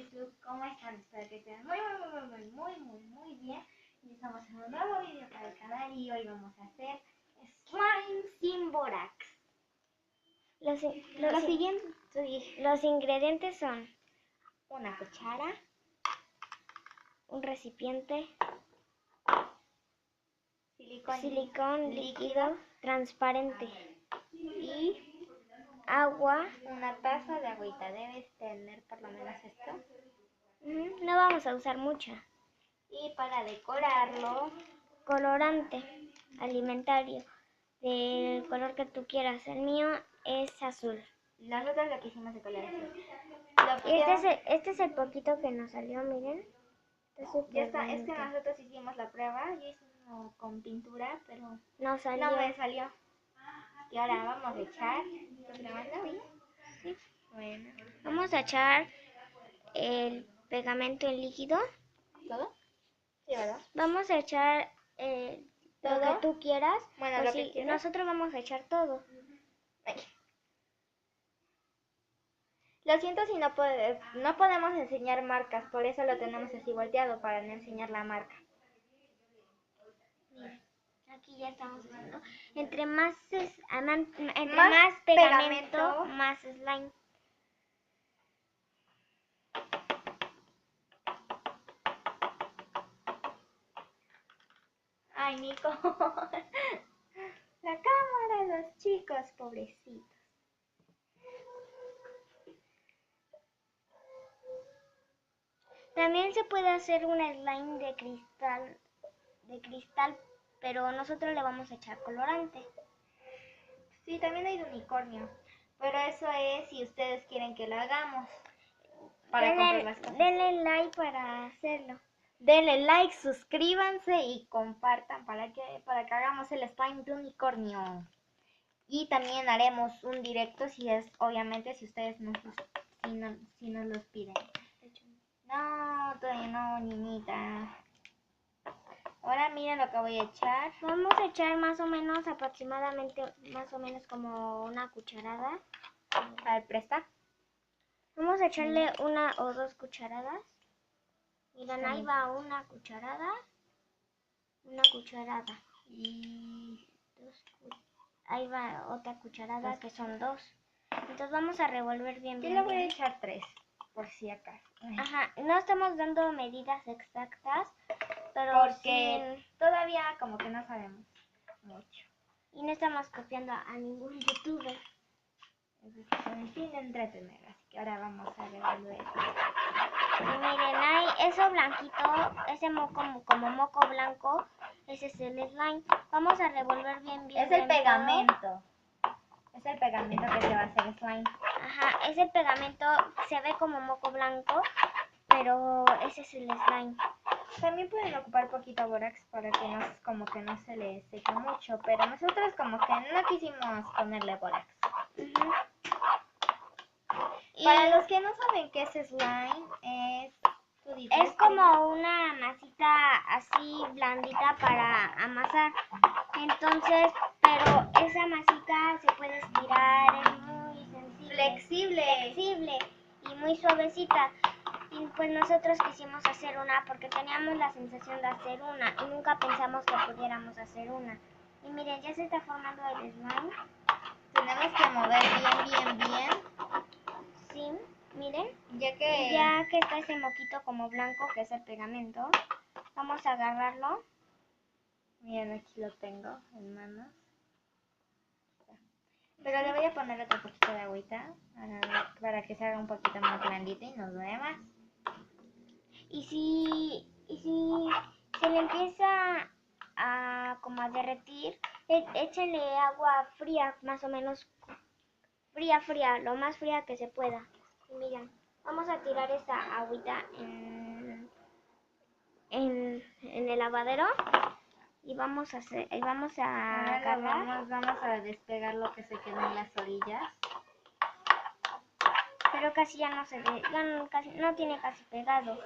YouTube, ¿cómo están? Espero que estén muy bien. Y estamos en un nuevo video para el canal y hoy vamos a hacer slime sin bórax. Los ingredientes son Una cuchara, un recipiente, silicón líquido transparente y agua. una taza de agüita. Debes tener por lo menos esto. No vamos a usar mucha. Y para decorarlo, Colorante alimentario del color que tú quieras. El mío es azul. nosotros lo que hicimos de color azul. Este es el poquito que nos salió, miren. Ya está, es que nosotros hicimos la prueba, yo hice uno con pintura, pero no salió. No me salió. Y ahora vamos a echar. ¿Estás grabando, Villa? Sí. Bueno. Vamos a echar el pegamento en líquido. ¿Todo? Sí, ¿verdad? Vamos a echar lo que tú quieras. Bueno, pues lo sí, que quieras. nosotros vamos a echar todo. Ay. Lo siento si no podemos enseñar marcas, por eso lo tenemos así volteado, para no enseñar la marca. Miren, aquí ya estamos haciendo. Entre más Más pegamento, más slime. Ay, Nico. La cámara, los chicos, pobrecitos. También se puede hacer un slime de cristal, pero nosotros le vamos a echar colorante. Sí, también hay de unicornio, pero eso es si ustedes quieren que lo hagamos. Para comprar las cosas. Denle like para hacerlo. Denle like, suscríbanse y compartan para que hagamos el slime de unicornio. Y también haremos un directo obviamente si ustedes si nos los piden. No, todavía no, niñita. Ahora miren lo que voy a echar. Vamos a echar aproximadamente como una cucharada. A ver, presta. Vamos a echarle 1 o 2 cucharadas. Miren, ahí va una cucharada. Y ahí va otra cucharada, que son 2. Entonces vamos a revolver bien. Yo le voy a echar 3, por si acaso. Ajá, no estamos dando medidas exactas, pero porque todavía como que no sabemos mucho. Y no estamos copiando a ningún youtuber. Con el fin de entretener, así que ahora vamos a revolver. Y miren, hay eso blanquito, ese como moco blanco, ese es el slime. Vamos a revolver bien. Es el pegamento. Es el pegamento que se va a hacer slime. Ajá, es el pegamento, se ve como moco blanco, pero ese es el slime. También pueden ocupar poquito bórax para que como que no se les seque mucho, pero nosotros como que no quisimos ponerle bórax. Para los que no saben qué es slime, es como una masita así blandita para amasar. Entonces, pero esa masita se puede estirar, es muy sensible. Flexible y muy suavecita. Y pues nosotros quisimos hacer una porque teníamos la sensación de hacer una y nunca pensamos que pudiéramos hacer una. Y miren, ya se está formando el slime. Tenemos que mover bien. Sí, miren. Ya que está ese moquito como blanco que es el pegamento, vamos a agarrarlo. Miren, aquí lo tengo en manos. Pero le voy a poner otro poquito de agüita para que se haga un poquito más blandito y nos duele más. Y si se le empieza como a derretir, échenle agua fría, más o menos fría, lo más fría que se pueda. Y miren, vamos a tirar esta agüita en el lavadero y vamos a agarrar. Vamos a despegar lo que se quedó en las orillas. Pero casi ya no se ve, no tiene casi pegado.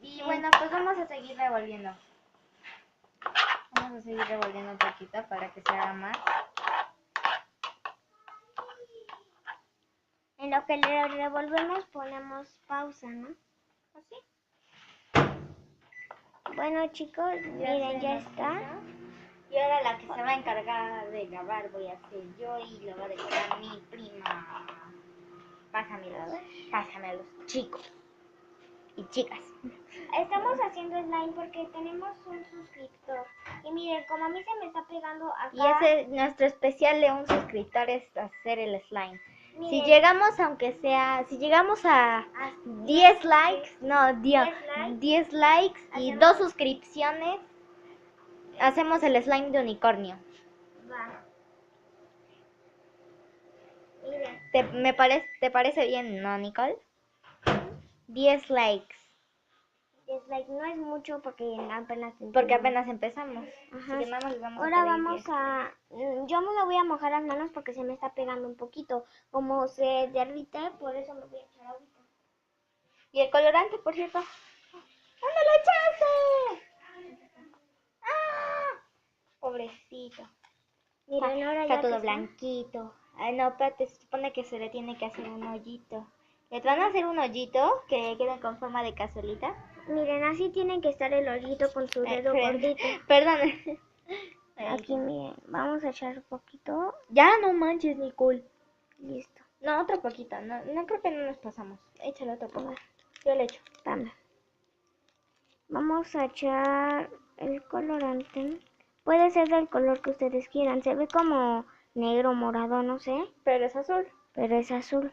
Y bueno, pues vamos a seguir revolviendo. Vamos a seguir revolviendo un poquito para que se haga más. En lo que le revolvemos ponemos pausa, ¿no? Así. Bueno, chicos, miren, ya está. Y ahora la que se va a encargar de grabar voy a ser yo y lo va a decorar mi prima. Pásamelo, a ver. Pásame a los chicos y chicas. Estamos haciendo slime porque tenemos un suscriptor. Y miren, como a mí se me está pegando acá. Y ese nuestro especial de un suscriptor es hacer el slime. Miren, Si llegamos, aunque sea, si llegamos a 10 likes, no, 10 likes y Hacemos- 2 suscripciones, hacemos el slime de unicornio. va. Miren, ¿Te parece bien, no, Nicole? 10 likes, dislike no es mucho porque apenas porque apenas empezamos. Ajá. Así que nada más les vamos Ahora a pedir vamos 10. a... Yo me la voy a mojar las manos porque se me está pegando un poquito. Como se derrite, por eso me voy a echar ahorita. Y el colorante, por cierto. ¿Dónde lo echaste? ¡Ah! Pobrecito. Miren, ahora Está ya todo que está. blanquito. Ay, no, espérate, se supone que se le tiene que hacer un hoyito. ¿Les van a hacer un hoyito que quede con forma de cazuelita? Miren, así tiene que estar el hoyito con su dedo gordito. Perdón. Aquí, miren, vamos a echar un poquito. Ya no manches, Nicole. Listo. No, otro poquito. No creo que no nos pasamos. Échale otro poco. Yo le echo. Dame. Vamos a echar el colorante. Puede ser del color que ustedes quieran. Se ve como negro, morado, no sé. Pero es azul. Pero es azul.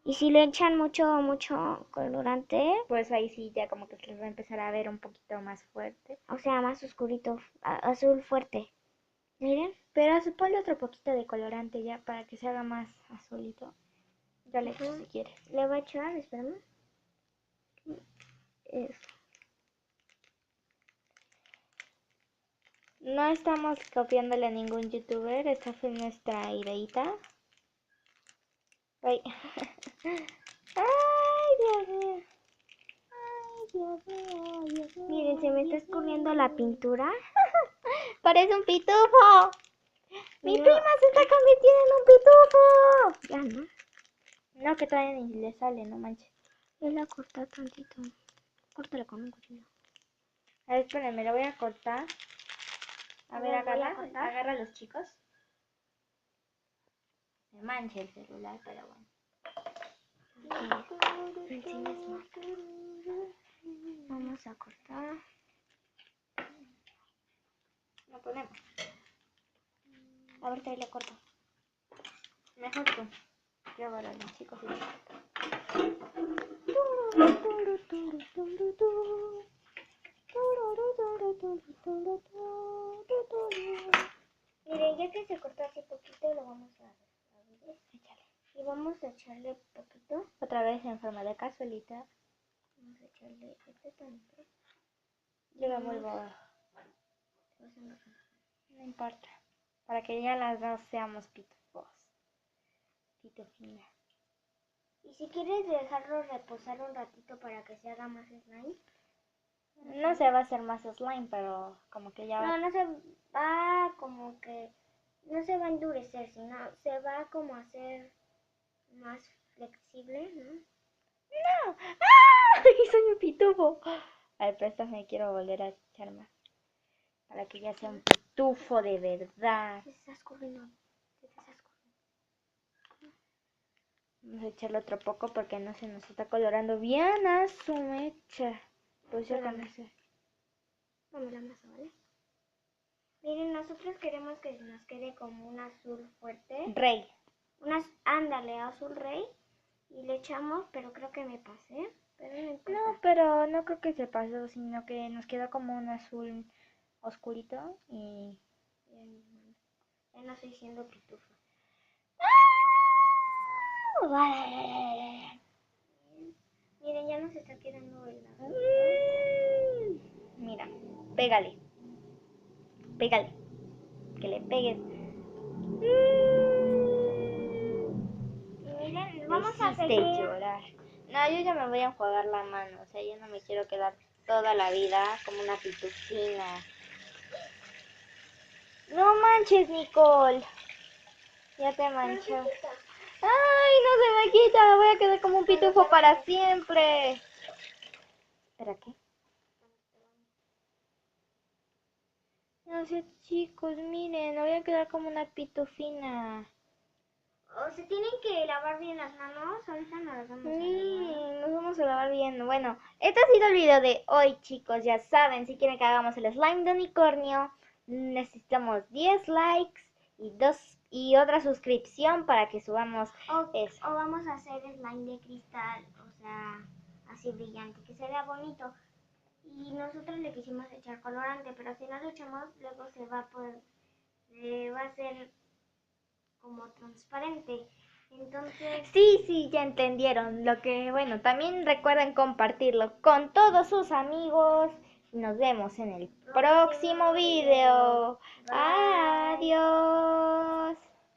Y si le echan mucho colorante, Pues ahí sí, ya como que se les va a empezar a ver un poquito más fuerte. o sea, más oscurito, azul fuerte. Miren. Pero ponle otro poquito de colorante ya para que se haga más azulito. Ya le echo si quieres. Le voy a echar, espérame. Eso. No estamos copiándole a ningún youtuber, esta fue nuestra ideita. Ay, ay, Dios mío. Ay, Dios mío, Dios mío. Miren, se me está escurriendo la pintura. Parece un pitufo. Mi No. prima se está convirtiendo en un pitufo. Ya no. No, que todavía ni le sale, no manches. Él la corta tantito. Córtala con un cuchillo. A ver, espérenme, lo voy a cortar. A ver, Voy a cortar. agarra a los chicos. Se mancha el celular, pero bueno. Vamos a cortar. Lo ponemos. A ver, ahí le corto. Mejor tú. Yo agarro a los chicos y les corto. Miren, ya que se cortó hace poquito, lo vamos a abrir. Échale. Y vamos a echarle poquito. Otra vez en forma de cazuelita. Vamos a echarle este tanto. Yo lo vuelvo a... No importa. Para que ya las dos seamos pitufos. Pitufina. Y si quieres dejarlo reposar un ratito para que se haga más slime. No se va a hacer más slime, pero como que ya va... No se va como que... No se va a endurecer, sino se va como a hacer más flexible, ¿no? ¡No! ¡Ah! Soy un pitufo. A ver, préstame, quiero volver a echar más. Para que ya sea un pitufo de verdad. Se está escurriendo. Se está escurriendo. Vamos a echarle otro poco porque no se nos está colorando bien a su mecha. Pues yo con ese. Dame la masa, ¿vale? Miren, nosotros queremos que nos quede como un azul fuerte. Rey. Ándale, azul rey. Y le echamos, pero creo que me pasé. Pero no importa. No, pero no creo que se pasó, sino que nos quedó como un azul oscurito y... Ya no estoy siendo pitufa. Miren, ya nos está quedando el azul. Mira, pégale. Pégale. Que le pegues. Miren, vamos a Hiciste seguir. llorar. No, yo ya me voy a enjuagar la mano. O sea, yo no me quiero quedar toda la vida como una pitufina. No manches, Nicole. Ya te manchó. Ay, no se me quita. Voy a quedar como un pitufo para siempre. quedar como una pitufina. O se tienen que lavar bien las manos. Ahorita no las vamos a Sí, lavar. nos vamos a lavar bien. Bueno, este ha sido el video de hoy, chicos. Ya saben, si quieren que hagamos el slime de unicornio, necesitamos 10 likes y otra suscripción para que subamos eso. O vamos a hacer slime de cristal, o sea, así brillante, que se vea bonito. Y nosotros le quisimos echar colorante, pero si no le echamos, luego se va a hacer como transparente. Entonces, Sí, ya entendieron. Bueno, también recuerden compartirlo con todos sus amigos. Nos vemos en el próximo video. Bye. Adiós.